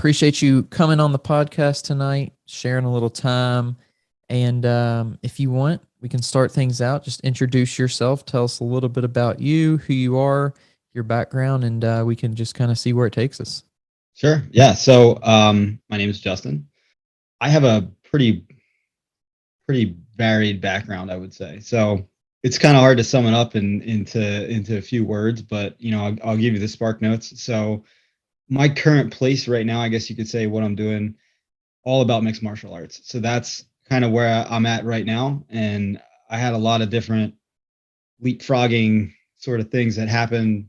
appreciate you coming on the podcast tonight, sharing a little time. And if you want, we can start things out. Just introduce yourself. Tell us a little bit about you, who you are, your background, and we can just kind of see where it takes us. Sure. Yeah. So my name is Justin. I have a pretty varied background, I would say. So it's kind of hard to sum it up into a few words, but I'll give you the spark notes. So my current place right now, I guess you could say what I'm doing, all about mixed martial arts. So that's kind of where I'm at right now. And I had a lot of different leapfrogging sort of things that happened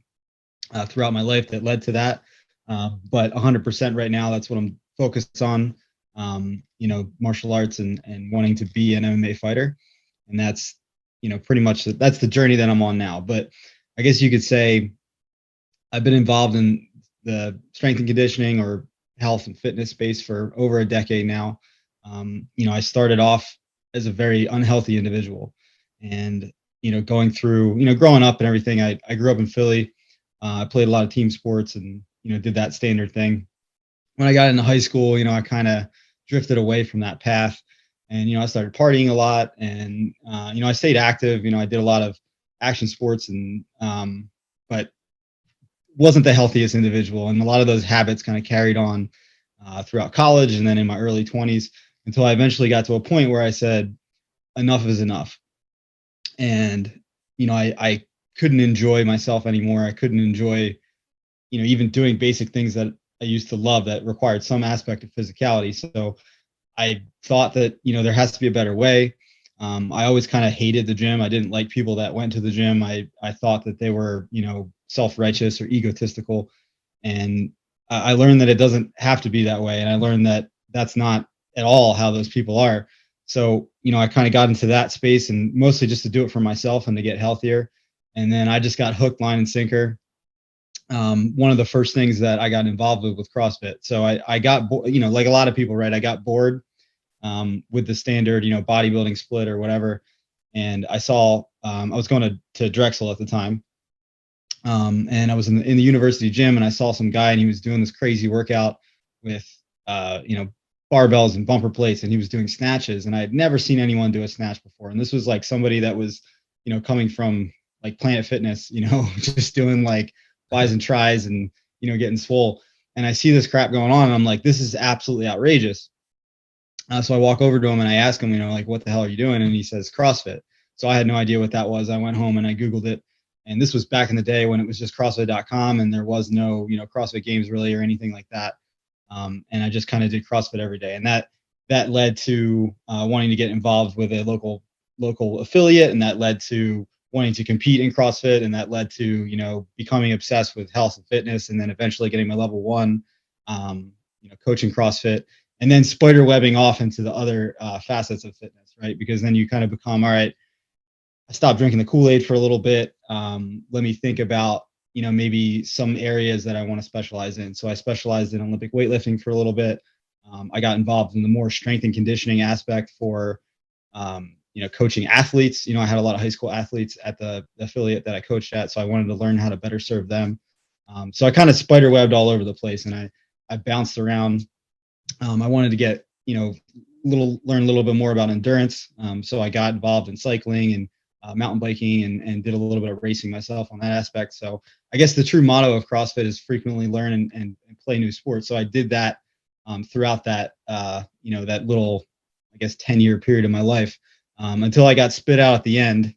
throughout my life that led to that. But 100% right now, that's what I'm focused on. Martial arts and wanting to be an MMA fighter, and that's pretty much that's the journey that I'm on now. But I guess you could say I've been involved in the strength and conditioning or health and fitness space for over a decade now. I started off as a very unhealthy individual, and going through growing up and everything. I grew up in Philly. I played a lot of team sports and did that standard thing. When I got into high school, I kind of drifted away from that path, and I started partying a lot, and I stayed active. I did a lot of action sports, and but wasn't the healthiest individual, and a lot of those habits kind of carried on throughout college and then in my early 20s until I eventually got to a point where I said enough is enough. And I couldn't enjoy myself anymore. I couldn't enjoy even doing basic things that I used to love that required some aspect of physicality. So I thought that there has to be a better way. I always kind of hated the gym. I didn't like people that went to the gym. I thought that they were self-righteous or egotistical, and I learned that it doesn't have to be that way. And I learned that that's not at all how those people are. So I kind of got into that space, and mostly just to do it for myself and to get healthier. And then I just got hooked, line and sinker. One of the first things that I got involved with CrossFit. So I got, like a lot of people, right? I got bored with the standard, bodybuilding split or whatever. And I saw, I was going to Drexel at the time. And I was in the university gym, and I saw some guy, and he was doing this crazy workout with, barbells and bumper plates, and he was doing snatches. And I had never seen anyone do a snatch before. And this was like somebody that was, coming from like Planet Fitness, just doing like buys and tries and, getting swole. And I see this crap going on, and I'm like, this is absolutely outrageous. So I walk over to him and I ask him, like, what the hell are you doing? And he says, CrossFit. So I had no idea what that was. I went home and I Googled it. And this was back in the day when it was just CrossFit.com, and there was no, CrossFit Games really or anything like that. And I just kind of did CrossFit every day. And that led to wanting to get involved with a local affiliate. And that led to wanting to compete in CrossFit. And that led to, becoming obsessed with health and fitness, and then eventually getting my level 1, coaching CrossFit, and then spider webbing off into the other facets of fitness, right? Because then you kind of become, all right, I stopped drinking the Kool-Aid for a little bit. Let me think about, maybe some areas that I want to specialize in. So I specialized in Olympic weightlifting for a little bit. I got involved in the more strength and conditioning aspect for, coaching athletes. I had a lot of high school athletes at the affiliate that I coached at. So I wanted to learn how to better serve them. So I kind of spider webbed all over the place, and I bounced around. I wanted to get, learn a little bit more about endurance. So I got involved in cycling and mountain biking and did a little bit of racing myself on that aspect. So I guess the true motto of CrossFit is frequently learn and play new sports. So I did that throughout that, that little, I guess, 10-year period of my life until I got spit out at the end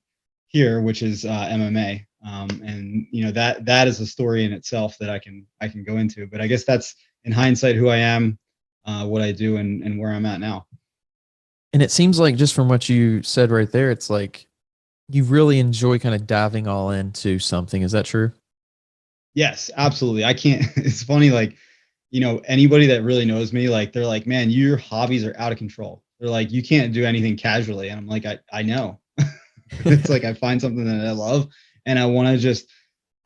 here, which is MMA. And that is a story in itself that I can go into. But I guess that's in hindsight who I am, what I do, and where I'm at now. And it seems like, just from what you said right there, it's like you really enjoy kind of diving all into something. Is that true? Yes, absolutely. I can't, it's funny, like, anybody that really knows me, like, they're like, man, your hobbies are out of control. They're like, you can't do anything casually. And I'm like, I know. It's like I find something that I love, and I want to just,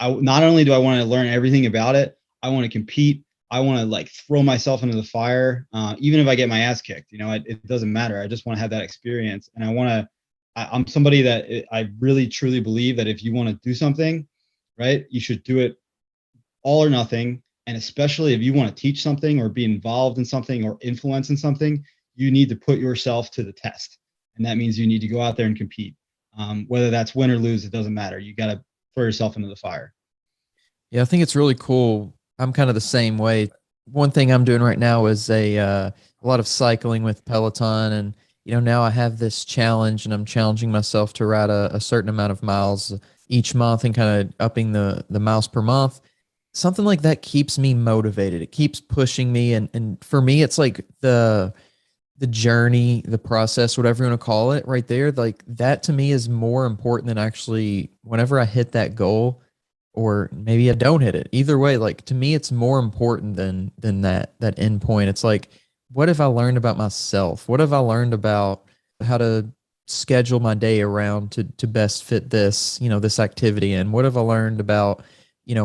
not only do I want to learn everything about it, I want to compete. I want to like throw myself into the fire, even if I get my ass kicked. It doesn't matter. I just want to have that experience, and I'm somebody that I really truly believe that if you want to do something, right, you should do it all or nothing. And especially if you want to teach something or be involved in something or influence in something, you need to put yourself to the test. And that means you need to go out there and compete. Whether that's win or lose, it doesn't matter. You got to throw yourself into the fire. Yeah, I think it's really cool. I'm kind of the same way. One thing I'm doing right now is a lot of cycling with Peloton, and now I have this challenge, and I'm challenging myself to ride a certain amount of miles each month, and kind of upping the miles per month. Something like that keeps me motivated. It keeps pushing me, and for me, it's like the journey, the process, whatever you want to call it, right there. Like that to me is more important than actually whenever I hit that goal, or maybe I don't hit it. Either way, like to me, it's more important than that end point. It's like, what have I learned about myself? What have I learned about how to schedule my day around to best fit this, this activity? And what have I learned about,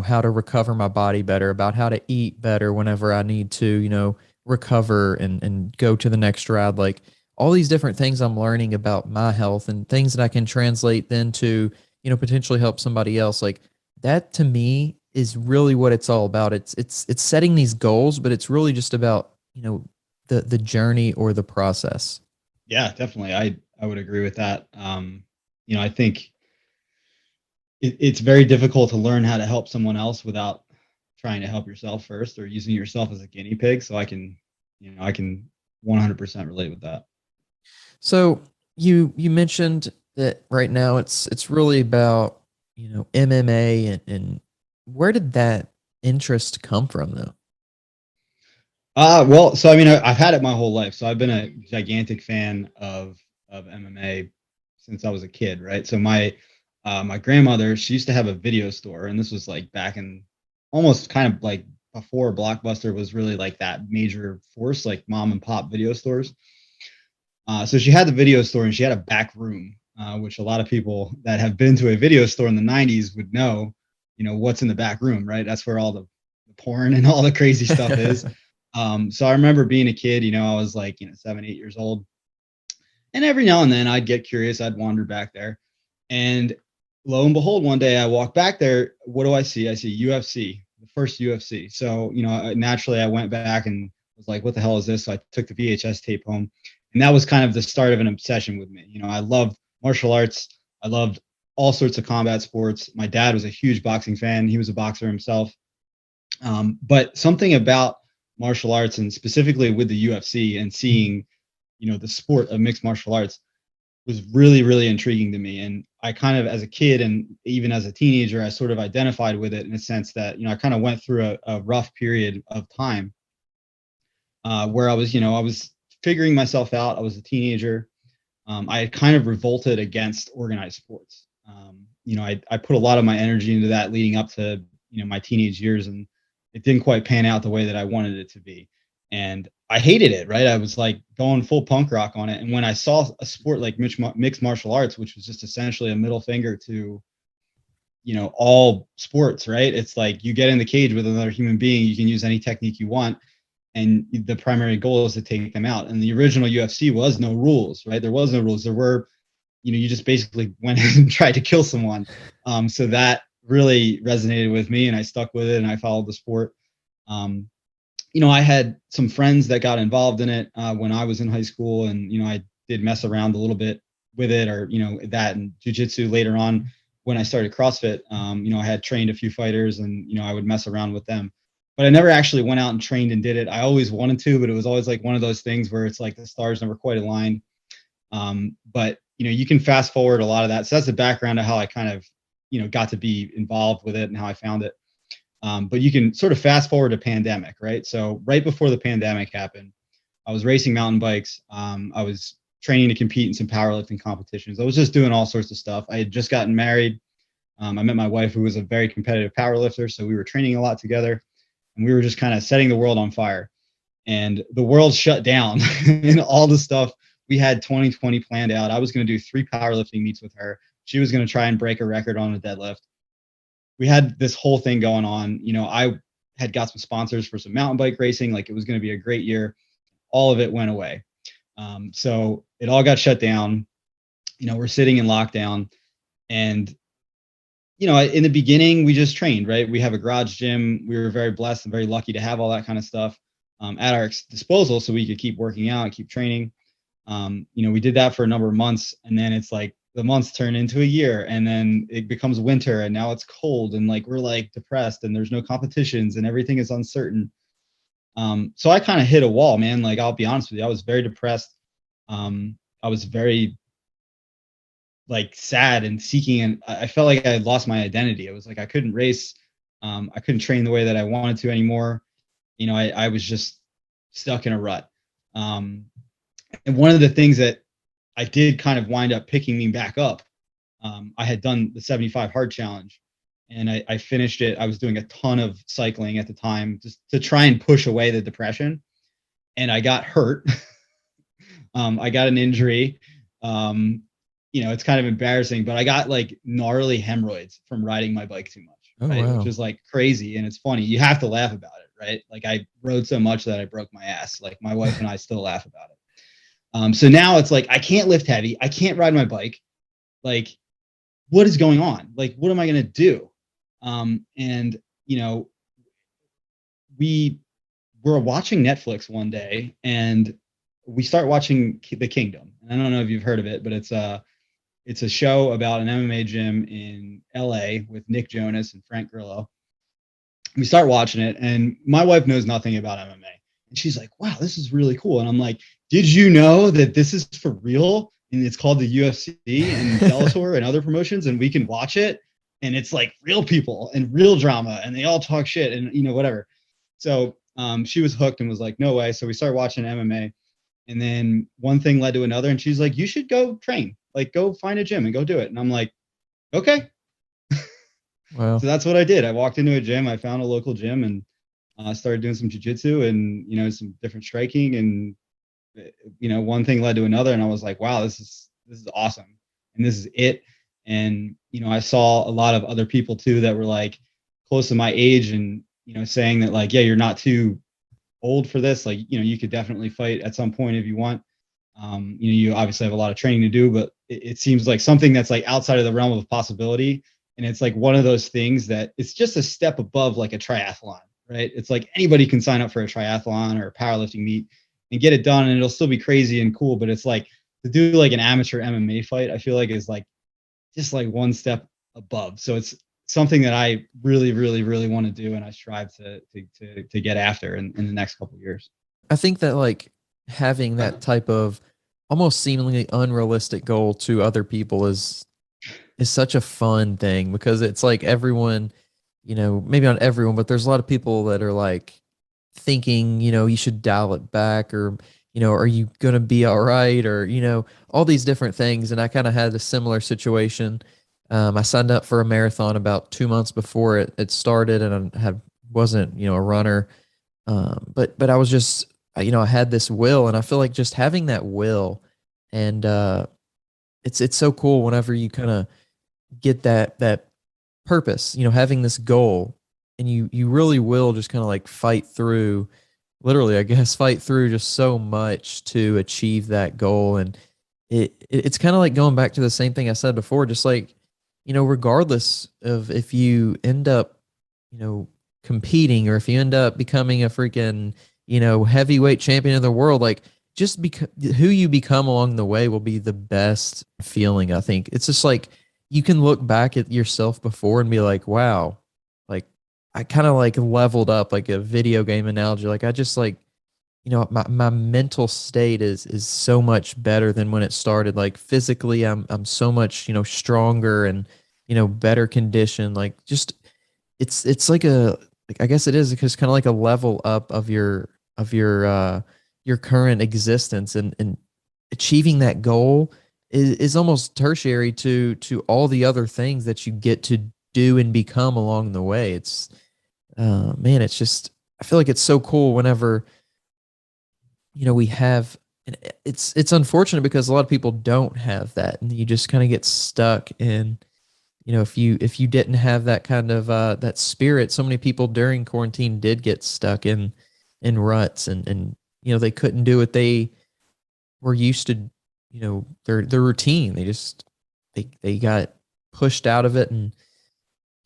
how to recover my body better, about how to eat better whenever I need to, recover and go to the next ride? Like all these different things I'm learning about my health, and things that I can translate then to, potentially help somebody else. Like that to me is really what it's all about. It's setting these goals, but it's really just about, the journey or the process. Yeah, definitely. I would agree with that. I think it's very difficult to learn how to help someone else without trying to help yourself first, or using yourself as a guinea pig. So I can 100% relate with that. So you mentioned that right now it's really about, MMA, and where did that interest come from though? Well, so I mean, I've had it my whole life. So I've been a gigantic fan of MMA since I was a kid, right? So my grandmother, she used to have a video store, and this was like back in almost kind of like before Blockbuster was really like that major force, like mom and pop video stores. So she had the video store, and she had a back room, which a lot of people that have been to a video store in the '90s would know, what's in the back room, right? That's where all the porn and all the crazy stuff is. So I remember being a kid, I was like, 7, 8 years old. And every now and then I'd get curious. I'd wander back there. And lo and behold, one day I walk back there. What do I see? I see UFC, the first UFC. So, naturally I went back and was like, what the hell is this? So I took the VHS tape home. And that was kind of the start of an obsession with me. I loved martial arts. I loved all sorts of combat sports. My dad was a huge boxing fan. He was a boxer himself. But something about martial arts, and specifically with the UFC, and seeing, the sport of mixed martial arts, was really, really intriguing to me. And I kind of, as a kid and even as a teenager, I sort of identified with it in a sense that, I kind of went through a rough period of time where I was figuring myself out. I was a teenager. I had kind of revolted against organized sports. I put a lot of my energy into that leading up to, my teenage years, and it didn't quite pan out the way that I wanted it to be. And I hated it, right? I was like going full punk rock on it. And when I saw a sport like mixed martial arts, which was just essentially a middle finger to, all sports, right? It's like you get in the cage with another human being, you can use any technique you want, and the primary goal is to take them out. And the original UFC was no rules, right? There was no rules. There were, you just basically went and tried to kill someone. So that really resonated with me, and I stuck with it, and I followed the sport. Um, I had some friends that got involved in it when I was in high school, and I did mess around a little bit with it, or that and jujitsu later on when I started CrossFit. I had trained a few fighters, and I would mess around with them, but I never actually went out and trained and did it. I always wanted to, but it was always like one of those things where it's like the stars never quite aligned. But you can fast forward a lot of that. So that's the background of how I kind of got to be involved with it and how I found it. But you can sort of fast forward to pandemic, right? So right before the pandemic happened, I was racing mountain bikes. I was training to compete in some powerlifting competitions. I was just doing all sorts of stuff. I had just gotten married. I met my wife, who was a very competitive powerlifter. So we were training a lot together, and we were just kind of setting the world on fire. And the world shut down and all the stuff we had 2020 planned out. I was going to do 3 powerlifting meets with her. She was going to try and break a record on a deadlift. We had this whole thing going on. I had got some sponsors for some mountain bike racing. Like, it was going to be a great year. All of it went away. So it all got shut down. We're sitting in lockdown, and in the beginning, we just trained, right? We have a garage gym. We were very blessed and very lucky to have all that kind of stuff at our disposal so we could keep working out and keep training. We did that for a number of months, and then it's like the months turn into a year, and then it becomes winter, and now it's cold, and like we're like depressed, and there's no competitions, and everything is uncertain. So I kind of hit a wall, man. Like, I'll be honest with you, I was very depressed. I was very like sad and seeking, and I felt like I had lost my identity. It was like I couldn't race, I couldn't train the way that I wanted to anymore. I was just stuck in a rut. And one of the things that I did kind of wind up picking me back up, I had done the 75 hard challenge, and I finished it. I was doing a ton of cycling at the time just to try and push away the depression, and I got hurt. I got an injury. It's kind of embarrassing, but I got like gnarly hemorrhoids from riding my bike too much. Oh, right? wow. Which is like crazy. And it's funny. You have to laugh about it, right? Like, I rode so much that I broke my ass. Like, my wife and I still laugh about it. So now it's like, I can't lift heavy. I can't ride my bike. Like, what is going on? Like, what am I going to do? And we were watching Netflix one day, and we start watching The Kingdom. And I don't know if you've heard of it, but it's a show about an MMA gym in LA with Nick Jonas and Frank Grillo. We start watching it, and my wife knows nothing about MMA. And she's like, wow, this is really cool. And I'm like, did you know that this is for real? And it's called the UFC and Bellator and other promotions, and we can watch it. And it's like real people and real drama, and they all talk shit and whatever. So she was hooked and was like, no way. So we started watching MMA. And then one thing led to another, and she's like, you should go train. Like, go find a gym and go do it. And I'm like, okay. Wow. So that's what I did. I walked into a gym. I found a local gym, and started doing some jiu-jitsu and some different striking. And one thing led to another, and I was like, wow, this is awesome, and this is it. And I saw a lot of other people too that were like close to my age, and saying that, like, yeah, you're not too old for this. Like, you could definitely fight at some point if you want. You obviously have a lot of training to do, but it seems like something that's like outside of the realm of possibility. And it's like one of those things that it's just a step above like a triathlon, right? It's like anybody can sign up for a triathlon or a powerlifting meet and get it done, and it'll still be crazy and cool. But it's like to do like an amateur MMA fight, I feel like is like just like one step above. So it's something that I really, really, really want to do, and I strive to get after in the next couple of years. I think that like having that type of almost seemingly unrealistic goal to other people is such a fun thing, because it's like everyone, maybe not everyone, but there's a lot of people that are like thinking, you should dial it back, or, are you going to be all right? Or, all these different things. And I kind of had a similar situation. I signed up for a marathon about 2 months before it started, and I wasn't, a runner. But I was just, I had this will, and I feel like just having that will, and it's so cool whenever you kind of get that purpose, having this goal, and you really will just kind of like fight through, literally, I guess, fight through just so much to achieve that goal. And it's kind of like going back to the same thing I said before, just like, regardless of if you end up, competing, or if you end up becoming a freaking, heavyweight champion of the world, like, just who you become along the way will be the best feeling. I think it's just like, you can look back at yourself before and be like, wow, like, I kind of like leveled up, like a video game analogy. Like, I just like, my mental state is so much better than when it started. Like, physically, I'm so much, stronger and, better condition. Like, just, it's like like, I guess it is just kind of like a level up of your current existence, and achieving that goal is almost tertiary to all the other things that you get to do and become along the way. It's man, it's just, I feel like it's so cool whenever we have, and it's unfortunate because a lot of people don't have that, and you just kind of get stuck in, if you didn't have that kind of that spirit. So many people during quarantine did get stuck in ruts, and they couldn't do what they were used to, their routine. They got pushed out of it, and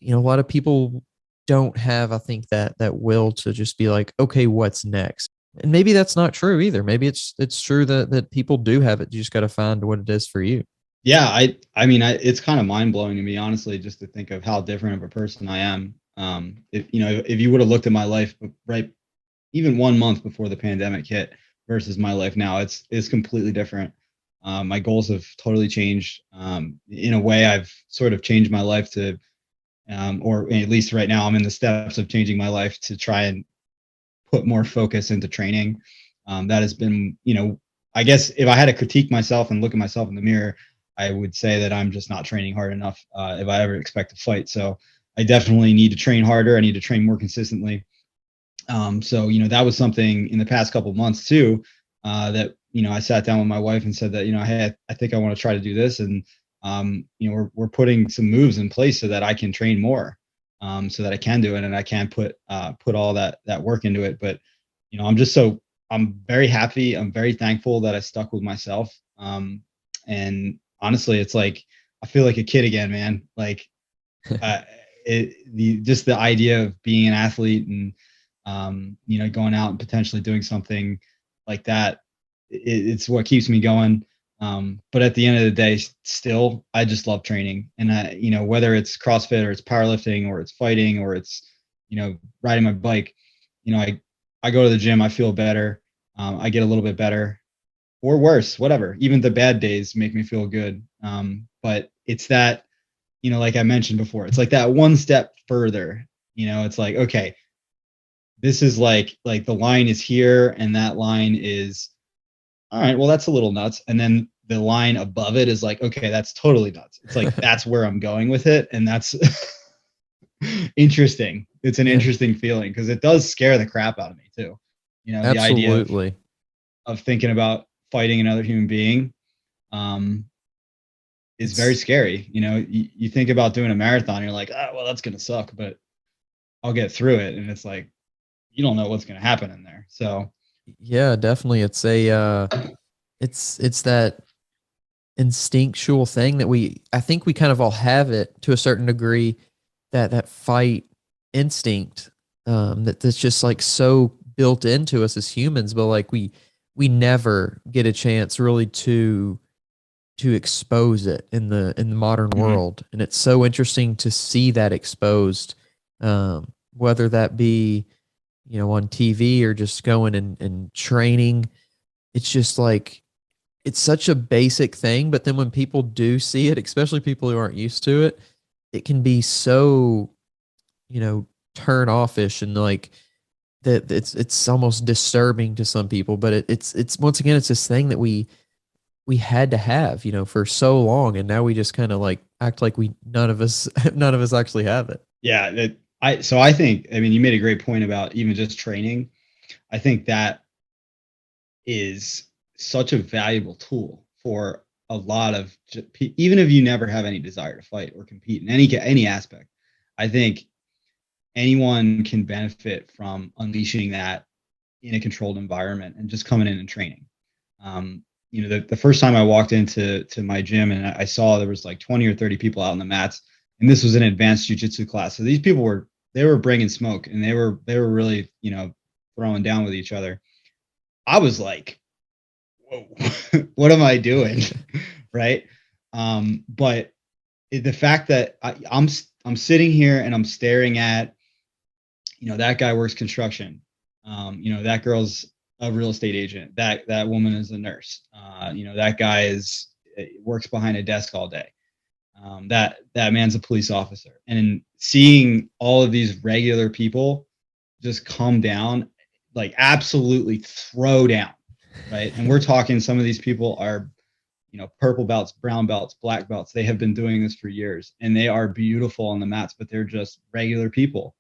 a lot of people don't have, I think, that will to just be like, okay, what's next? And maybe that's not true either. Maybe it's true that people do have it. You just got to find what it is for you. Yeah, I mean, it's kind of mind blowing to me, honestly, just to think of how different of a person I am. If if you would have looked at my life right, even 1 month before the pandemic hit versus my life now, it's completely different. My goals have totally changed. In a way, I've sort of changed my life to, or at least right now, I'm in the steps of changing my life to try and put more focus into training. That has been, I guess if I had to critique myself and look at myself in the mirror, I would say that I'm just not training hard enough if I ever expect to fight. So I definitely need to train harder. I need to train more consistently. So that was something in the past couple of months too, that I sat down with my wife and said that hey, I think I want to try to do this, and we're putting some moves in place so that I can train more, so that I can do it and I can put all that work into it. But I'm very happy. I'm very thankful that I stuck with myself. And honestly, it's like I feel like a kid again, man. Like uh, just the idea of being an athlete and going out and potentially doing something like that, it's what keeps me going. But at the end of the day, still, I just love training. And whether it's CrossFit or it's powerlifting or it's fighting or it's, riding my bike, I go to the gym, I feel better. I get a little bit better or worse, whatever. Even the bad days make me feel good. But it's that, like I mentioned before, it's like that one step further. It's like, okay, this is like the line is here and that line is all right, well, that's a little nuts. And then the line above it is like, okay, that's totally nuts. It's like that's where I'm going with it. And that's interesting. It's an Yeah, interesting feeling because it does scare the crap out of me too. The idea absolutely. of thinking about fighting another human being um is very It's scary. You think about doing a marathon, you're like, well, that's gonna suck, but I'll get through it. And it's like you don't know what's gonna happen in there. So yeah, definitely. It's that instinctual thing that I think we kind of all have it to a certain degree, that fight instinct, that's just like so built into us as humans, but like we never get a chance really to expose it in the modern mhm. world. And it's so interesting to see that exposed, whether that be, on TV or just going and training. It's just like, it's such a basic thing, but then when people do see it, especially people who aren't used to it, it can be so, turn offish, and like that it's almost disturbing to some people. But it's once again, it's this thing that we had to have, for so long, and now we just kind of like act like we none of us none of us actually have it. Yeah, I think, I mean, you made a great point about even just training. I think that is such a valuable tool for a lot of even if you never have any desire to fight or compete in any aspect. I think anyone can benefit from unleashing that in a controlled environment and just coming in and training. The first time I walked into my gym and I saw there was like 20 or 30 people out on the mats, and this was an advanced jujitsu class. So these people were bringing smoke, and they were really throwing down with each other. I was like, whoa, what am I doing? Right. But the fact that I'm sitting here and I'm staring at, that guy works construction. That girl's a real estate agent. That woman is a nurse. That guy works behind a desk all day. That man's a police officer. And seeing all of these regular people just come down, like absolutely throw down, right? And we're talking, some of these people are, purple belts, brown belts, black belts. They have been doing this for years, and they are beautiful on the mats, but they're just regular people.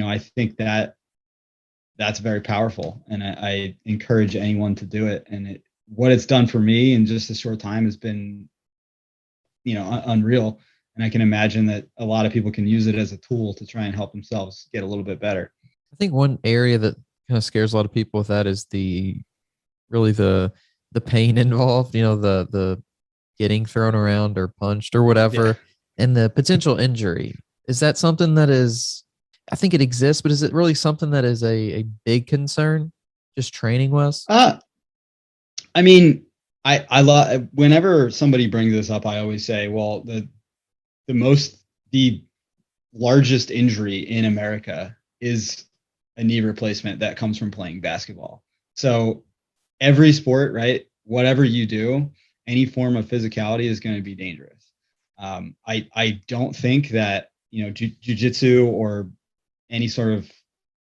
I think that's very powerful, and I encourage anyone to do it. And what it's done for me in just a short time has been, unreal. And I can imagine that a lot of people can use it as a tool to try and help themselves get a little bit better. I think one area that kind of scares a lot of people with that is really the pain involved, the getting thrown around or punched or Yeah. whatever, and the potential injury. Is that something that is, I think it exists, but is it really something that is a big concern, just training wise? I mean, I love whenever somebody brings this up, I always say, well, the largest injury in America is a knee replacement that comes from playing basketball. So every sport, right? Whatever you do, any form of physicality is going to be dangerous. I don't think that jujitsu or any sort of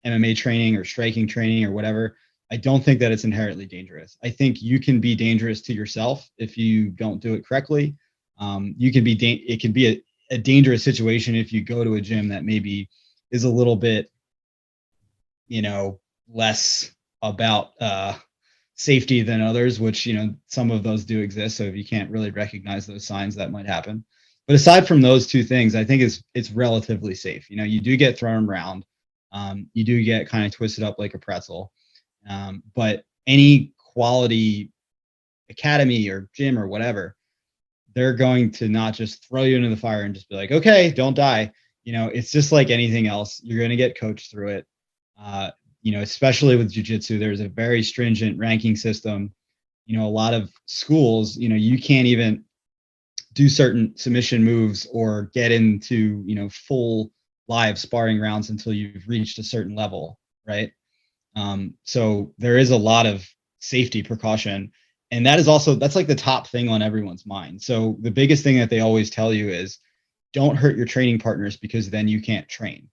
MMA training or striking training or whatever. I don't think that it's inherently dangerous. I think you can be dangerous to yourself if you don't do it correctly. You can be it can be a dangerous situation if you go to a gym that maybe is a little bit, less about safety than others, which, some of those do exist. So if you can't really recognize those signs, that might happen. But aside from those two things, I think it's relatively safe. You do get thrown around. You do get kind of twisted up like a pretzel. But any quality academy or gym or whatever, they're going to not just throw you into the fire and just be like, okay, don't die. It's just like anything else. You're going to get coached through it. Especially with jiu-jitsu, there's a very stringent ranking system. A lot of schools, you can't even do certain submission moves or get into, full live sparring rounds until you've reached a certain level, right? So there is a lot of safety precaution. And that's like the top thing on everyone's mind. So the biggest thing that they always tell you is don't hurt your training partners because then you can't train,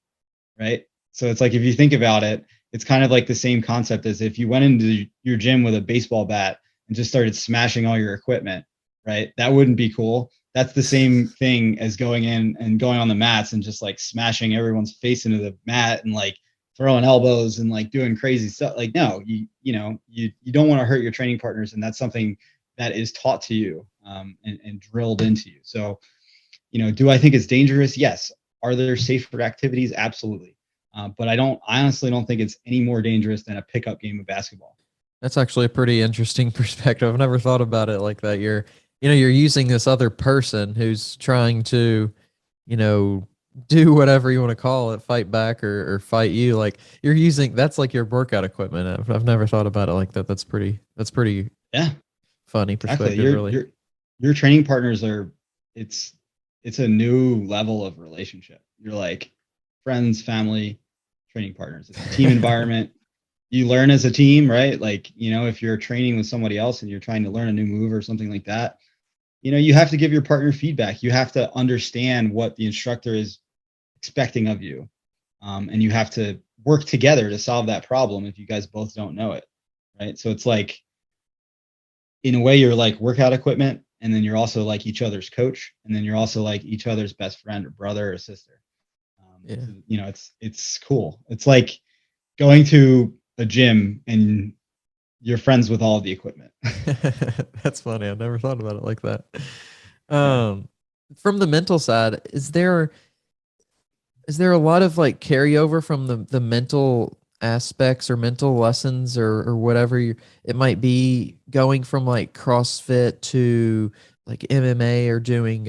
right? So it's like, if you think about it, it's kind of like the same concept as if you went into your gym with a baseball bat and just started smashing all your equipment, right? That wouldn't be cool. That's the same thing as going in and going on the mats and just like smashing everyone's face into the mat and like throwing elbows and like doing crazy stuff. Like, no, you don't want to hurt your training partners. And that's something that is taught to you, and drilled into you. So, do I think it's dangerous? Yes. Are there safer activities? Absolutely. But I honestly don't think it's any more dangerous than a pickup game of basketball. That's actually a pretty interesting perspective. I've never thought about it like that. You're using this other person who's trying to, you know, do whatever you want to call it, fight back or fight you. Like you're using that's like your workout equipment. I've never thought about it like that. That's pretty Yeah, funny exactly. perspective, really. Your training partners it's a new level of relationship. You're like friends, family, training partners. It's a team environment. You learn as a team, right? Like, if you're training with somebody else and you're trying to learn a new move or something like that, you have to give your partner feedback. You have to understand what the instructor is expecting of you. And you have to work together to solve that problem if you guys both don't know it. Right. So it's like, in a way, you're like workout equipment, and then you're also like each other's coach, and then you're also like each other's best friend or brother or sister. Yeah. So, it's cool. It's like going to a gym and you're friends with all of the equipment. That's funny. I've never thought about it like that. Yeah. From the mental side, is there a lot of like carryover from the mental aspects or mental lessons or whatever it might be going from like CrossFit to like MMA or doing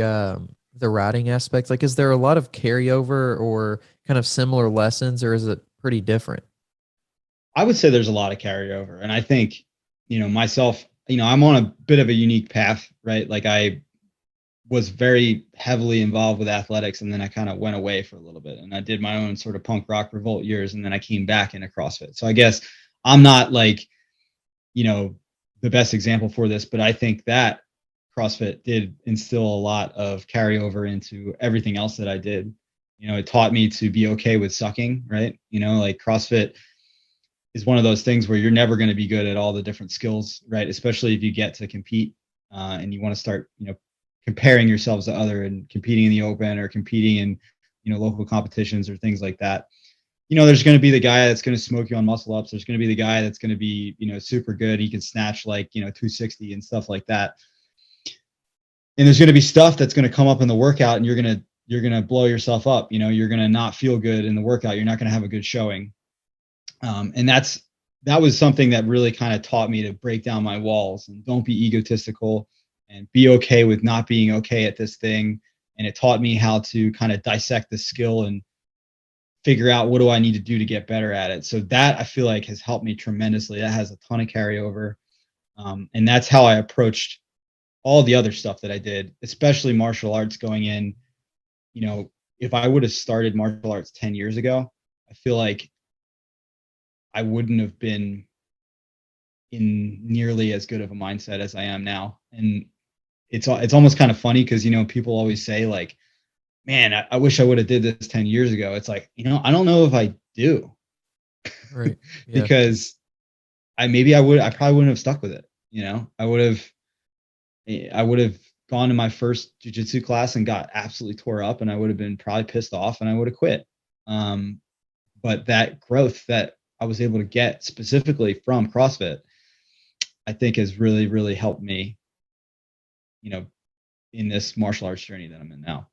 the riding aspects? Like, is there a lot of carryover or kind of similar lessons, or is it pretty different? I would say there's a lot of carryover. And I think, myself, I'm on a bit of a unique path, right? Like I was very heavily involved with athletics, and then I kind of went away for a little bit and I did my own sort of punk rock revolt years, and then I came back into CrossFit. So I guess I'm not like, the best example for this, but I think that CrossFit did instill a lot of carryover into everything else that I did. It taught me to be okay with sucking, right? Like CrossFit is one of those things where you're never going to be good at all the different skills, right? Especially if you get to compete, and you want to start, comparing yourselves to other and competing in the open or competing in, local competitions or things like that. There's going to be the guy that's going to smoke you on muscle ups. There's going to be the guy that's going to be, super good. He can snatch like, 260 and stuff like that. And there's going to be stuff that's going to come up in the workout, and you're going to blow yourself up. You're going to not feel good in the workout. You're not going to have a good showing. And that was something that really kind of taught me to break down my walls and don't be egotistical and be okay with not being okay at this thing, and it taught me how to kind of dissect the skill and figure out what do I need to do to get better at it. So that I feel like has helped me tremendously. That has a ton of carryover. And that's how I approached all the other stuff that I did, especially martial arts going in. If I would have started martial arts 10 years ago, I feel like I wouldn't have been in nearly as good of a mindset as I am now. And it's almost kind of funny because, people always say like, man, I wish I would have did this 10 years ago. It's like, I don't know if I do. Right. Yeah. Because I probably wouldn't have stuck with it. I would have gone to my first jiu-jitsu class and got absolutely tore up, and I would have been probably pissed off and I would have quit. But that growth that I was able to get specifically from CrossFit, I think has really, really helped me, in this martial arts journey that I'm in now.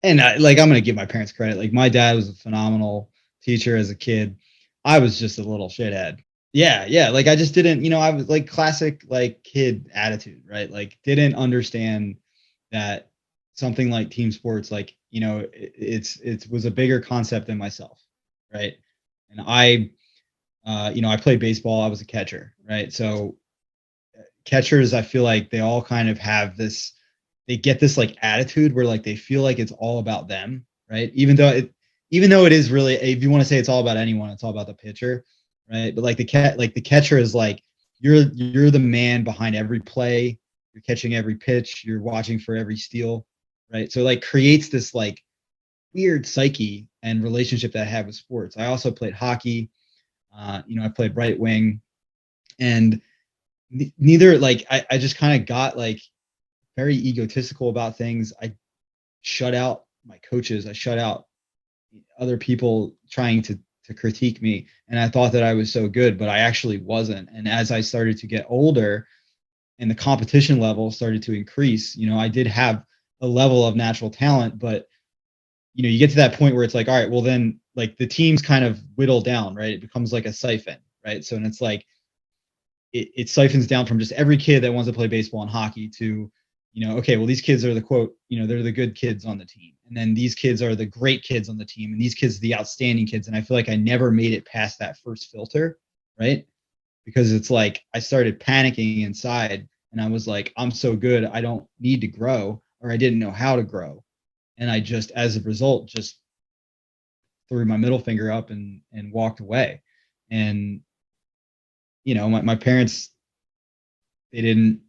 And I'm going to give my parents credit. Like, my dad was a phenomenal teacher as a kid. I was just a little shithead. Yeah. Like, I just didn't, I was like classic, like, kid attitude, right? Like, didn't understand that something like team sports, like, it was a bigger concept than myself. Right. And I played baseball. I was a catcher. Right. So catchers, I feel like they all kind of have this, they get this like attitude where like they feel like it's all about them. Right. Even though it is really, if you want to say it's all about anyone, it's all about the pitcher. Right. But like the catcher is like, you're the man behind every play. You're catching every pitch. You're watching for every steal. Right. So like creates this like weird psyche and relationship that I have with sports. I also played hockey. I played right wing, and neither, like, I just kind of got like very egotistical about things. I shut out my coaches. I shut out other people trying to critique me. And I thought that I was so good, but I actually wasn't. And as I started to get older and the competition level started to increase, I did have a level of natural talent, but you get to that point where it's like, all right, well then, like, the teams kind of whittle down, right? It becomes like a siphon, right? So, and it's like, it siphons down from just every kid that wants to play baseball and hockey to, okay, well, these kids are the quote, they're the good kids on the team. And then these kids are the great kids on the team. And these kids are the outstanding kids. And I feel like I never made it past that first filter, right? Because it's like, I started panicking inside and I was like, I'm so good, I don't need to grow, or I didn't know how to grow. And I just, as a result, just threw my middle finger up and walked away. And, my parents, it's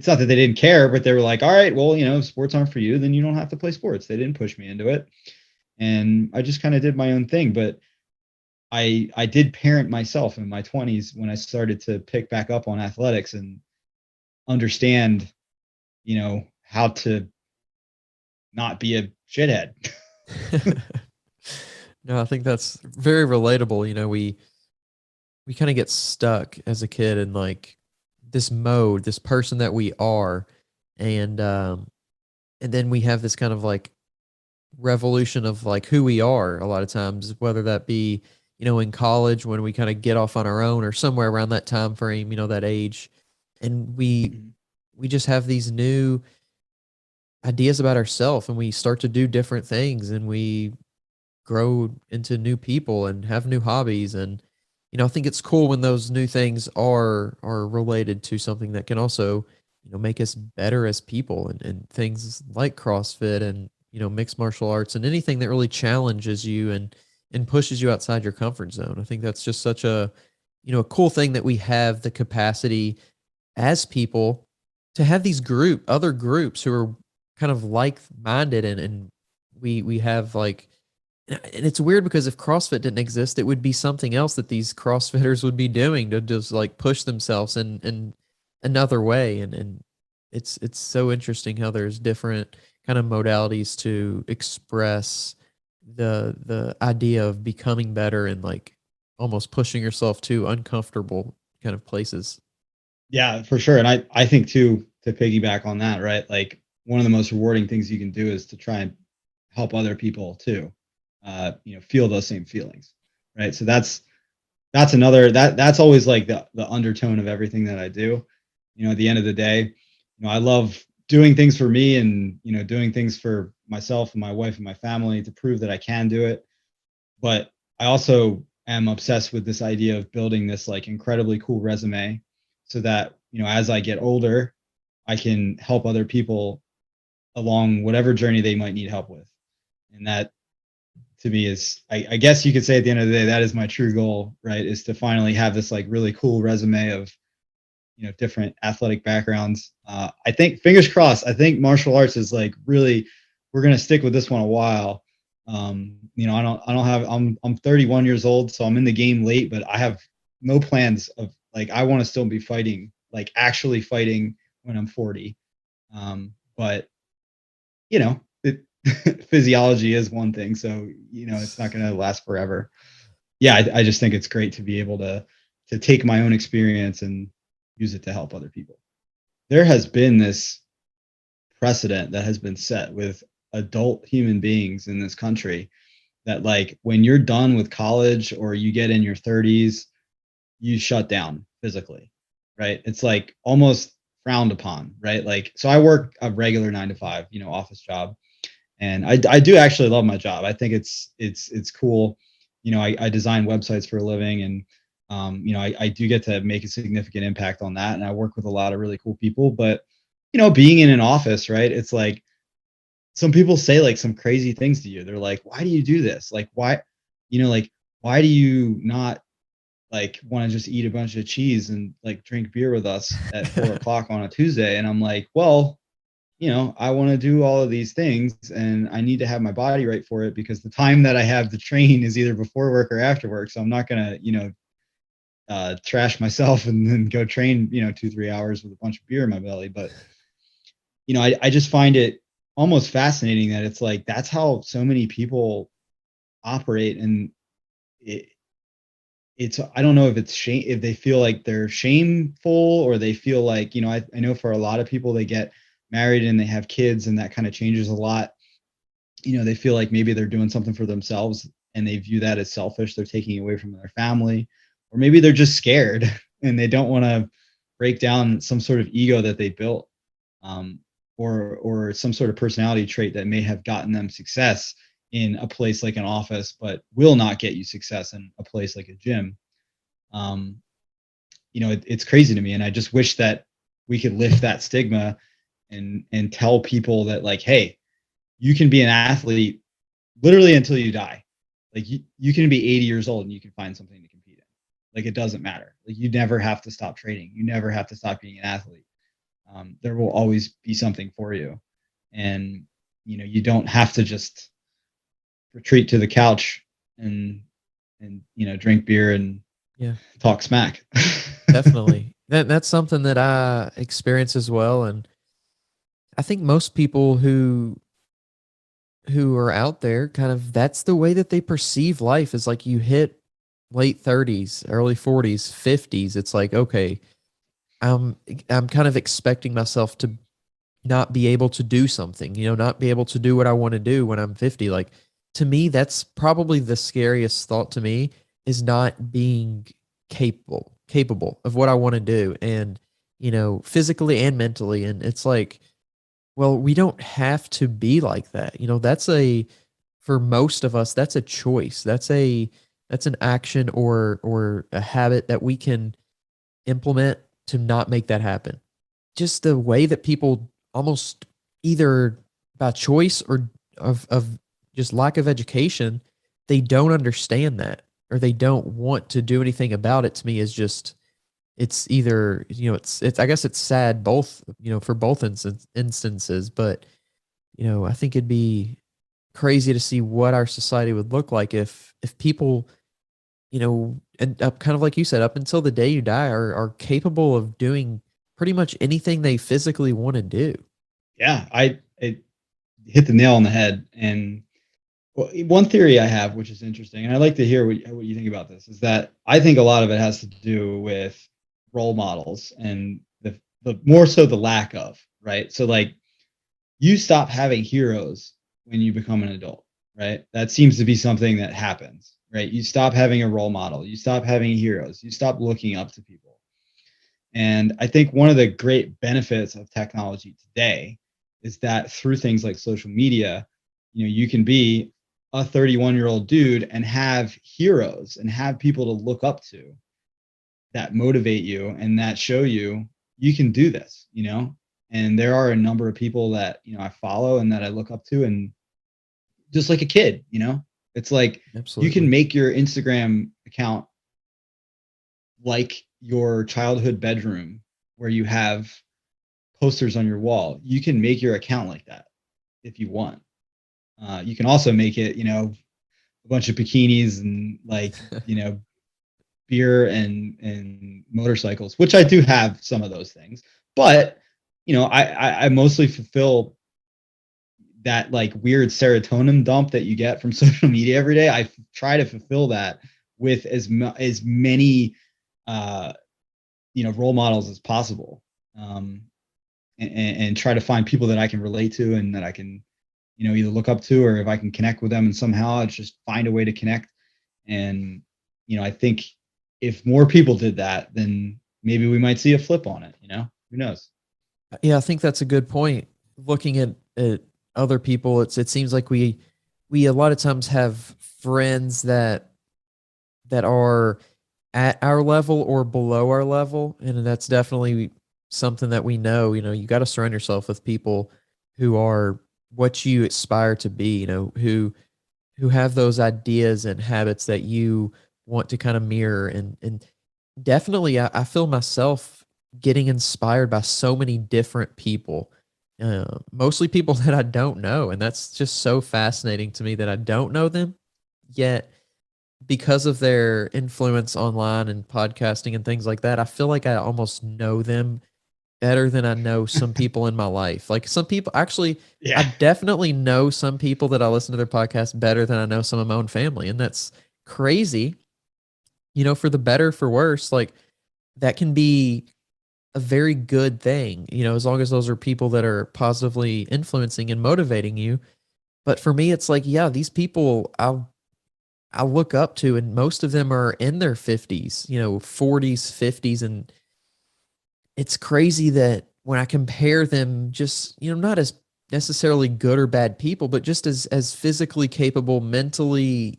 not that they didn't care, but they were like, all right, well, if sports aren't for you, then you don't have to play sports. They didn't push me into it. And I just kind of did my own thing. But I did parent myself in my 20s when I started to pick back up on athletics and understand, how to not be a shithead. No, I think that's very relatable. We kind of get stuck as a kid in like this mode, this person that we are, and then we have this kind of like revolution of like who we are a lot of times, whether that be in college when we kind of get off on our own, or somewhere around that time frame, that age, and we just have these new ideas about ourselves, and we start to do different things, and we grow into new people and have new hobbies. And I think it's cool when those new things are related to something that can also make us better as people, and things like CrossFit and mixed martial arts and anything that really challenges you and pushes you outside your comfort zone. I think that's just such a a cool thing that we have the capacity as people to have these other groups who are kind of like-minded, and we have like, and it's weird because if CrossFit didn't exist, it would be something else that these CrossFitters would be doing to just like push themselves in another way. And it's so interesting how there's different kind of modalities to express the idea of becoming better and like almost pushing yourself to uncomfortable kind of places. Yeah, for sure. And I think too, to piggyback on that, right? Like, one of the most rewarding things you can do is to try and help other people too, feel those same feelings, right? So that's that's always like the undertone of everything that I do. At the end of the day, I love doing things for me and, doing things for myself and my wife and my family to prove that I can do it. But I also am obsessed with this idea of building this like incredibly cool resume so that, as I get older, I can help other people along whatever journey they might need help with. And that to me is, I guess you could say at the end of the day, that is my true goal, right? Is to finally have this like really cool resume of, different athletic backgrounds. I think, fingers crossed, I think martial arts is like really, we're going to stick with this one a while. I'm 31 years old, so I'm in the game late, but I have no plans of like, I want to still be fighting, like actually fighting when I'm 40. But it, physiology is one thing. So, it's not going to last forever. Yeah. I just think it's great to be able to take my own experience and use it to help other people. There has been this precedent that has been set with adult human beings in this country that like when you're done with college or you get in your 30s, you shut down physically, right? It's like almost frowned upon, right? Like, so I work a regular 9 to 5, office job. And I do actually love my job. I think it's cool. I design websites for a living, and I do get to make a significant impact on that. And I work with a lot of really cool people. But being in an office, right? It's like some people say like some crazy things to you. They're like, "Why do you do this? Like, why, like why do you not like want to just eat a bunch of cheese and like drink beer with us at 4 o'clock on a Tuesday?" And I'm like, well, I want to do all of these things and I need to have my body right for it, because the time that I have to train is either before work or after work. So I'm not going to, trash myself and then go train, 2-3 hours with a bunch of beer in my belly. But, I just find it almost fascinating that it's like, that's how so many people operate. And it's, I don't know if it's shame, if they feel like they're shameful, or they feel like, I know for a lot of people, they get married and they have kids and that kind of changes a lot. They feel like maybe they're doing something for themselves and they view that as selfish. They're taking away from their family, or maybe they're just scared and they don't want to break down some sort of ego that they built, or some sort of personality trait that may have gotten them success in a place like an office, but will not get you success in a place like a gym. It's crazy to me. And I just wish that we could lift that stigma and tell people that like, hey, you can be an athlete literally until you die. Like you can be 80 years old and you can find something to compete in. Like, it doesn't matter. Like, you never have to stop training. You never have to stop being an athlete. There will always be something for you. And, you don't have to just retreat to the couch and drink beer and talk smack. Definitely. That's something that I experience as well. And I think most people who are out there, kind of, that's the way that they perceive life, is like you hit late 30s, early 40s, 50s. It's like, okay, I'm kind of expecting myself to not be able to do something, not be able to do what I want to do when I'm 50. Like, to me, that's probably the scariest thought to me, is not being capable of what I want to do, and, physically and mentally. And it's like, well, we don't have to be like that. For most of us, that's a choice. That's an action or a habit that we can implement to not make that happen. Just the way that people almost, either by choice or of just lack of education, they don't understand that, or they don't want to do anything about it, to me is just, it's either, I guess it's sad both, for both instances, but, I think it'd be crazy to see what our society would look like if people, and up, kind of like you said, up until the day you die, are capable of doing pretty much anything they physically want to do. Yeah, I hit the nail on the head. And one theory I have, which is interesting, and I'd like to hear what you think about this, is that I think a lot of it has to do with role models and the more so the lack of, right? So like, you stop having heroes when you become an adult, right? That seems to be something that happens, right? You stop having a role model, you stop having heroes, you stop looking up to people. And I think one of the great benefits of technology today is that through things like social media, you can be a 31-year-old dude and have heroes and have people to look up to that motivate you and that show you can do this, and there are a number of people that I follow and that I look up to, and just like a kid, it's like you can Absolutely. make your Instagram account like your childhood bedroom where you have posters on your wall. You can make your account like that if you want. You can also make it, a bunch of bikinis and beer and motorcycles, which I do have some of those things. But I mostly fulfill that like weird serotonin dump that you get from social media every day. I try to fulfill that with as many role models as possible, and try to find people that I can relate to and that I can either look up to, or if I can connect with them and somehow it's just find a way to connect. And I think if more people did that, then maybe we might see a flip on it. Who knows? Yeah, I think that's a good point. Looking at other people, it seems like we a lot of times have friends that are at our level or below our level, and that's definitely something that we know. You got to surround yourself with people who are what you aspire to be. Who have those ideas and habits that you want to kind of mirror, and definitely I feel myself getting inspired by so many different people, mostly people that I don't know. And that's just so fascinating to me that I don't know them yet. Because of their influence online and podcasting and things like that, I feel like I almost know them better than I know some people in my life. Like some people, actually, I Yeah. definitely know some people that I listen to their podcast better than I know some of my own family. And that's crazy, for the better, for worse. Like that can be a very good thing, as long as those are people that are positively influencing and motivating you. But for me, it's like, yeah, these people I look up to, and most of them are in their 50s, 40s, 50s. And it's crazy that when I compare them, just, not as necessarily good or bad people, but just as physically capable, mentally,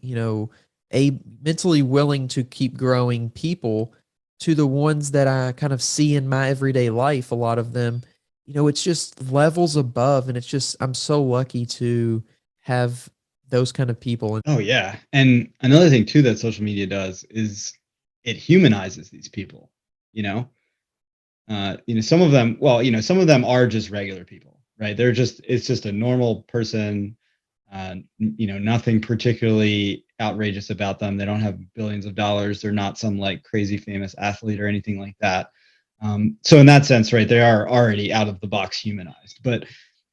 mentally willing to keep growing people, to the ones that I kind of see in my everyday life, a lot of them, it's just levels above. And it's just, I'm so lucky to have those kind of people. And Oh yeah. And another thing too that social media does is it humanizes these people, you know. Some of them, well, some of them are just regular people, right? It's just a normal person. Nothing particularly outrageous about them. They don't have billions of dollars. They're not some like crazy famous athlete or anything like that. So in that sense, right, they are already out of the box humanized. But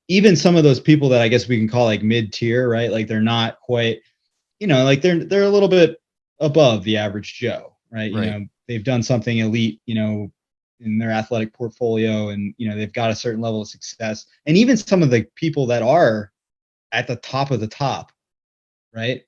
even some of those people that I guess we can call like mid tier, right? Like they're not quite, like they're a little bit above the average Joe, right? right. They've done something elite, in their athletic portfolio, and they've got a certain level of success. And even some of the people that are at the top of the top, right?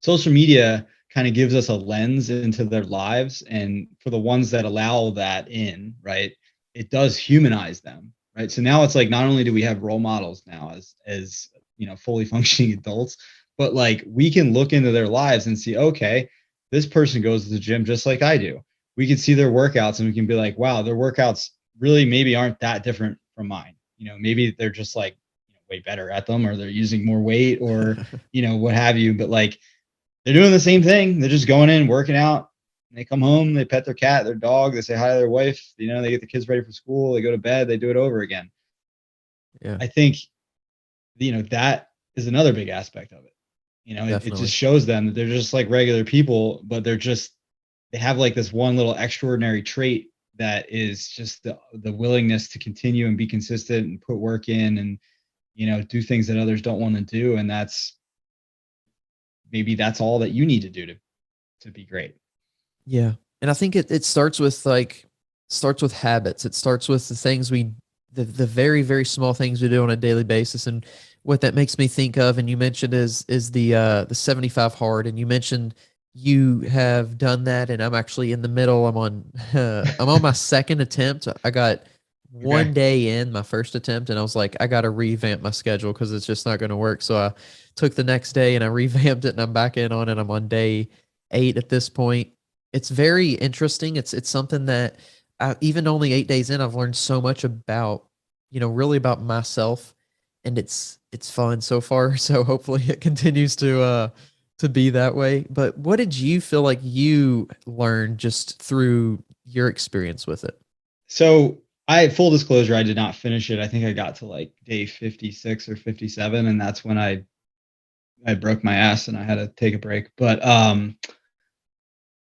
Social media kind of gives us a lens into their lives, and for the ones that allow that in, right, it does humanize them, right? So now it's like not only do we have role models now as fully functioning adults, but like we can look into their lives and see, okay, this person goes to the gym just like I do. We can see their workouts and we can be like, wow, their workouts really maybe aren't that different from mine. Maybe they're just like way better at them, or they're using more weight, or what have you. But like they're doing the same thing. They're just going in, working out. They come home, they pet their cat, their dog, they say hi to their wife. They get the kids ready for school. They go to bed. They do it over again. Yeah, I think that is another big aspect of it. It just definitely. shows them that they're just like regular people, but they have like this one little extraordinary trait that is just the willingness to continue and be consistent and put work in, and do things that others don't want to do. And that's all that you need to do to be great. Yeah. And I think it starts with habits. It starts with the things the very, very small things we do on a daily basis. And what that makes me think of, and you mentioned is the 75 hard. And you mentioned you have done that, and I'm actually in the middle. I'm on my second attempt. I got Okay. one day in my first attempt, and I was like, I got to revamp my schedule because it's just not going to work. So I took the next day and I revamped it, and I'm back in on it. I'm on day 8 at this point. It's very interesting. It's something that even only 8 days in, I've learned so much about, really about myself, and it's fun so far. So hopefully it continues to be that way. But what did you feel like you learned just through your experience with it? So I full disclosure, I did not finish it. I think I got to like day 56 or 57, and that's when I broke my ass and I had to take a break. But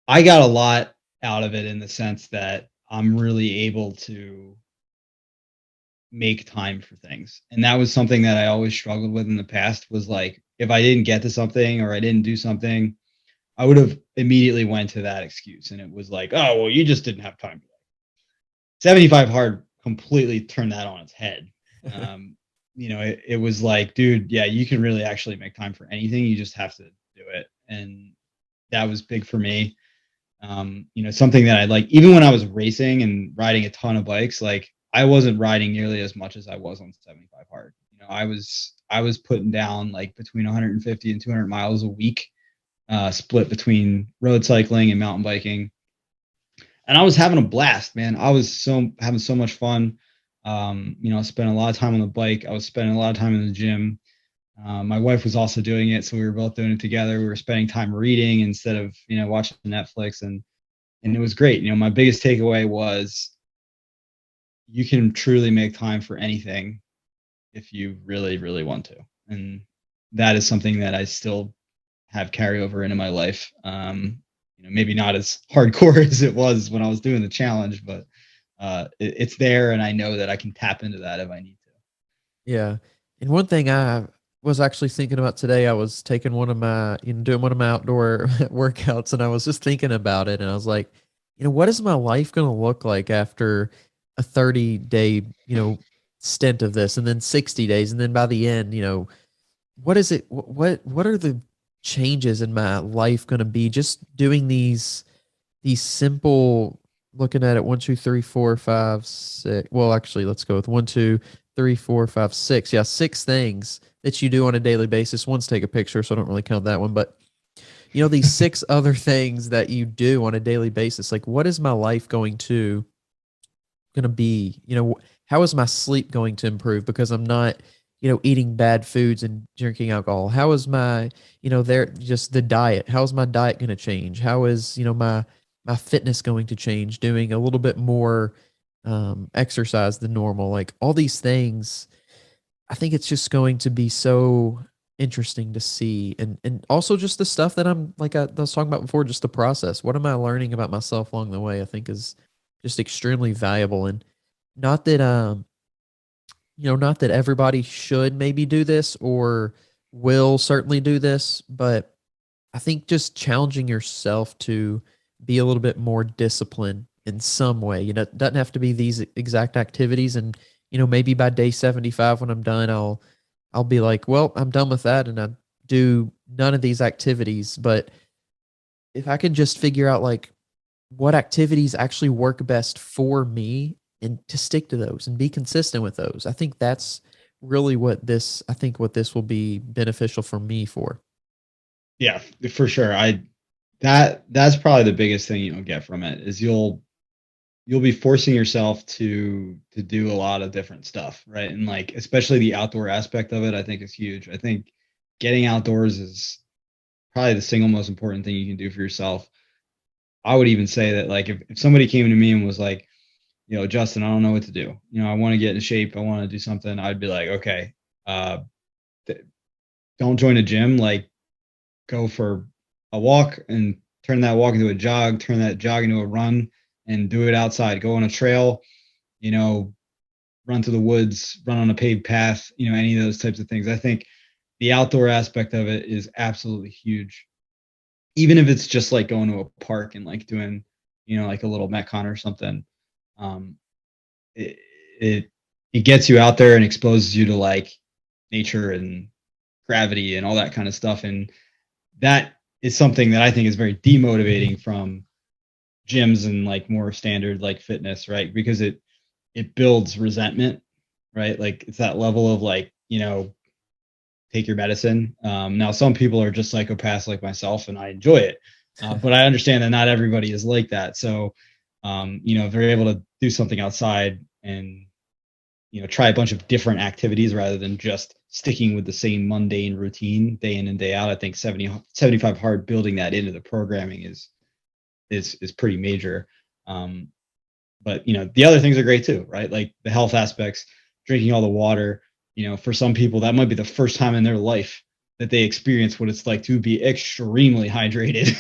I got a lot out of it in the sense that I'm really able to make time for things. And that was something that I always struggled with in the past, was like if I didn't get to something or I didn't do something, I would have immediately went to that excuse, and it was like, "Oh, well, you just didn't have time." 75 hard completely turned that on its head. Um, it was like, dude, yeah, you can really actually make time for anything. You just have to do it. And that was big for me. Something that I like, even when I was racing and riding a ton of bikes, like I wasn't riding nearly as much as I was on 75 hard. I was putting down like between 150 and 200 miles a week, split between road cycling and mountain biking, and I was having a blast, man. I was having so much fun. I spent a lot of time on the bike. I was spending a lot of time in the gym. My wife was also doing it, so we were both doing it together. We were spending time reading instead of watching Netflix, and it was great. My biggest takeaway was you can truly make time for anything if you really, really want to, and that is something that I still have carryover into my life. Maybe not as hardcore as it was when I was doing the challenge, but it's there, and I know that I can tap into that if I need to. Yeah. And one thing I was actually thinking about today, I was taking doing one of my outdoor workouts, and I was just thinking about it, and I was like, what is my life going to look like after a 30-day, stint of this, and then 60 days, and then by the end, what is it? What are the changes in my life going to be just doing these simple, looking at it, 1, 2, 3, 4, 5, 6. Well, actually, let's go with 1, 2, 3, 4, 5, 6. Yeah, 6 things that you do on a daily basis. One's take a picture, so I don't really count that one. But these 6 other things that you do on a daily basis. Like, what is my life going to be? How is my sleep going to improve because I'm not, eating bad foods and drinking alcohol? How is my, there just the diet? How is my diet going to change? How is, my fitness going to change? Doing a little bit more exercise than normal, like all these things. I think it's just going to be so interesting to see, and also just the stuff that I'm like I was talking about before, just the process. What am I learning about myself along the way? I think is just extremely valuable, and not that not that everybody should maybe do this or will certainly do this, but I think just challenging yourself to be a little bit more disciplined in some way. It doesn't have to be these exact activities. And, maybe by day 75, when I'm done, I'll be like, well, I'm done with that. And I do none of these activities. But if I can just figure out like what activities actually work best for me and to stick to those and be consistent with those, I think that's really what this will be beneficial for me for. Yeah, for sure. That's probably the biggest thing you'll get from it is you'll be forcing yourself to do a lot of different stuff, right? And like especially the outdoor aspect of it, I think is huge. I think getting outdoors is probably the single most important thing you can do for yourself. I would even say that like if somebody came to me and was like, Justin, I don't know what to do. I want to get in shape. I want to do something. I'd be like, okay, uh, don't join a gym. Like go for a walk and turn that walk into a jog, turn that jog into a run and do it outside. Go on a trail, you know, run to the woods, run on a paved path, any of those types of things. I think the outdoor aspect of it is absolutely huge. Even if it's just like going to a park and like doing, like a little metcon or something. Um, it, it it gets you out there and exposes you to like nature and gravity and all that kind of stuff. And that is something that I think is very demotivating from gyms and like more standard like fitness, right? Because it builds resentment, right? Like it's that level of like, take your medicine. Now some people are just psychopaths like myself and I enjoy it. But I understand that not everybody is like that. So, if they're able to do something outside and, try a bunch of different activities rather than just sticking with the same mundane routine day in and day out, I think 75 hard building that into the programming is pretty major. But the other things are great too, right? Like the health aspects, drinking all the water. For some people that might be the first time in their life that they experience what it's like to be extremely hydrated,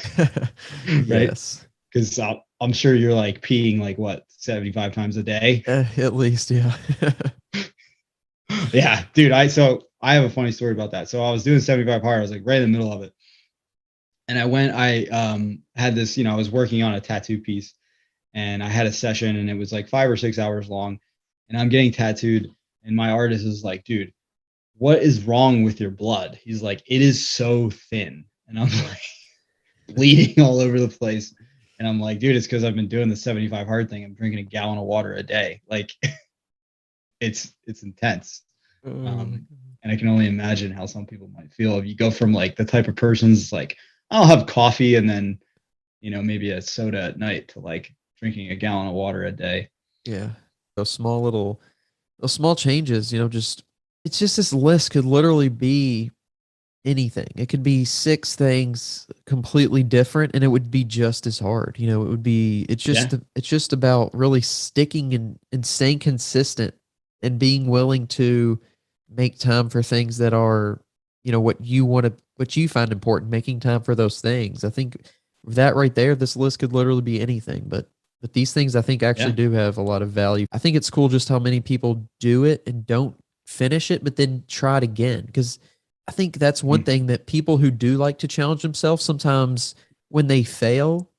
right? Yes. Because I'm sure you're like peeing like what 75 times a day. At least, yeah. Yeah, dude. I have a funny story about that. So I was doing 75 hard. I was like right in the middle of it, and I had this. I was working on a tattoo piece, and I had a session, and it was like 5 or 6 hours long, and I'm getting tattooed, and my artist is like, dude, what is wrong with your blood? He's like, it is so thin, and I'm like bleeding all over the place. And I'm like, dude, it's because I've been doing the 75 hard thing. I'm drinking a gallon of water a day. Like it's intense. Oh, Um, and I can only imagine how some people might feel if you go from like the type of person's like, I'll have coffee and then, maybe a soda at night to like drinking a gallon of water a day. yeah. Those those small changes, just it's just this list could literally be anything. It could be six things completely different and it would be just as hard. It would be Yeah. it's just about really sticking and staying consistent and being willing to make time for things that are, what you find important, making time for those things. I think that right there, this list could literally be anything, but these things I think actually Yeah. do have a lot of value. I think it's cool just how many people do it and don't finish it, but then try it again. Because I think that's one Mm. thing that people who do like to challenge themselves sometimes when they fail,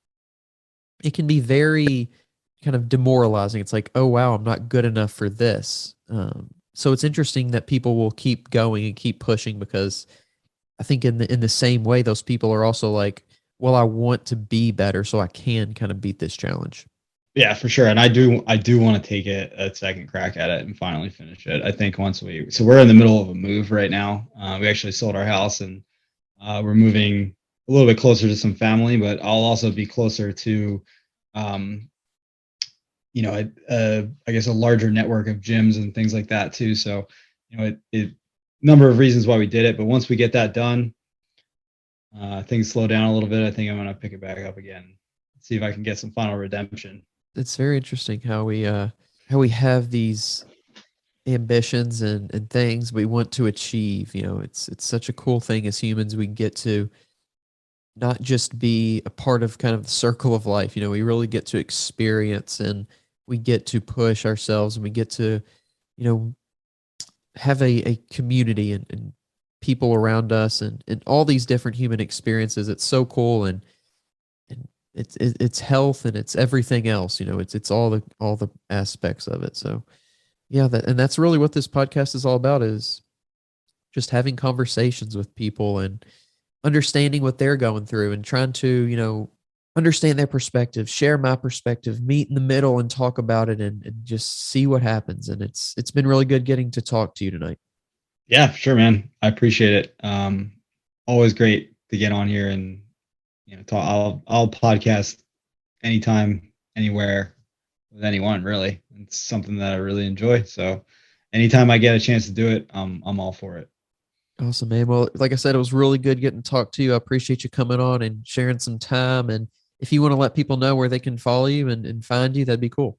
it can be very kind of demoralizing. It's like, oh wow, I'm not good enough for this. So it's interesting that people will keep going and keep pushing because I think in the same way, those people are also like, well, I want to be better so I can kind of beat this challenge. Yeah, for sure. And I do want to take it a second crack at it and finally finish it. I think so we're in the middle of a move right now. We actually sold our house and we're moving a little bit closer to some family, but I'll also be closer to, um, I guess a larger network of gyms and things like that too. So, it number of reasons why we did it, but once we get that done, things slow down a little bit. I think I'm gonna pick it back up again, see if I can get some final redemption. It's very interesting how we have these ambitions and things we want to achieve. It's such a cool thing as humans. We get to not just be a part of kind of the circle of life. We really get to experience and we get to push ourselves and we get to, you know, have a community and people around us and all these different human experiences. It's so cool and it's health and it's everything else. It's all the aspects of it. So yeah, that's really what this podcast is all about is just having conversations with people and understanding what they're going through and trying to, understand their perspective, share my perspective, meet in the middle and talk about it and just see what happens. And it's been really good getting to talk to you tonight. Yeah, sure, man. I appreciate it. Always great to get on here and talk. I'll podcast anytime, anywhere, with anyone. Really, it's something that I really enjoy. So, anytime I get a chance to do it, I'm all for it. Awesome, man. Well, like I said, it was really good getting to talk to you. I appreciate you coming on and sharing some time. And if you want to let people know where they can follow you and find you, that'd be cool.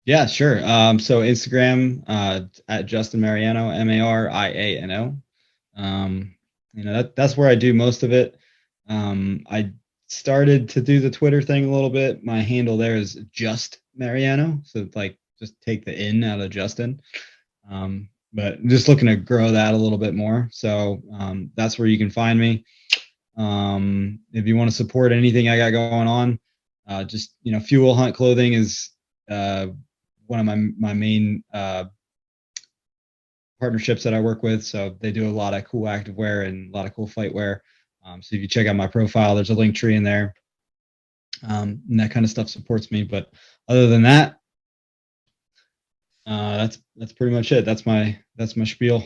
Yeah, sure. So Instagram at Justin Mariano, Mariano. That's where I do most of it. I started to do the Twitter thing a little bit. My handle there is just Mariano, so like just take the in out of Justin. But I'm just looking to grow that a little bit more. So that's where you can find me. If you want to support anything I got going on, just Fuel Hunt Clothing is uh, one of my main partnerships that I work with. So they do a lot of cool active wear and a lot of cool fight wear. So if you check out my profile, there's a link tree in there. And that kind of stuff supports me. But other than that, that's pretty much it. That's my spiel.